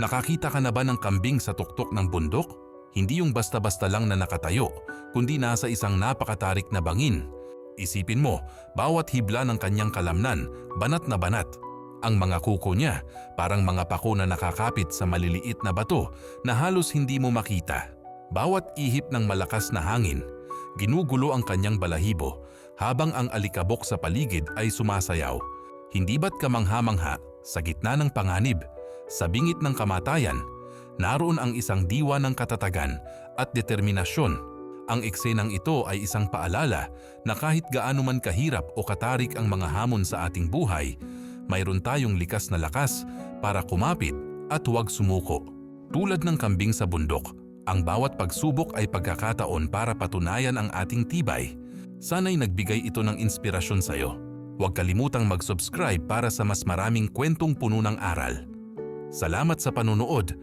Nakakita ka na ba ng kambing sa tuktok ng bundok? Hindi yung basta-basta lang na nakatayo, kundi nasa isang napakatarik na bangin. Isipin mo, bawat hibla ng kanyang kalamnan, banat na banat. Ang mga kuko niya, parang mga pako na nakakapit sa maliliit na bato na halos hindi mo makita. Bawat ihip ng malakas na hangin, ginugulo ang kanyang balahibo habang ang alikabok sa paligid ay sumasayaw. Hindi ba't kamangha-mangha sa gitna ng panganib, sa bingit ng kamatayan, naroon ang isang diwa ng katatagan at determinasyon. Ang eksenang ito ay isang paalala na kahit gaano man kahirap o katarik ang mga hamon sa ating buhay, mayroon tayong likas na lakas para kumapit at huwag sumuko. Tulad ng kambing sa bundok, ang bawat pagsubok ay pagkakataon para patunayan ang ating tibay. Sana'y nagbigay ito ng inspirasyon sa iyo. Huwag kalimutang mag-subscribe para sa mas maraming kwentong puno ng aral. Salamat sa panunood.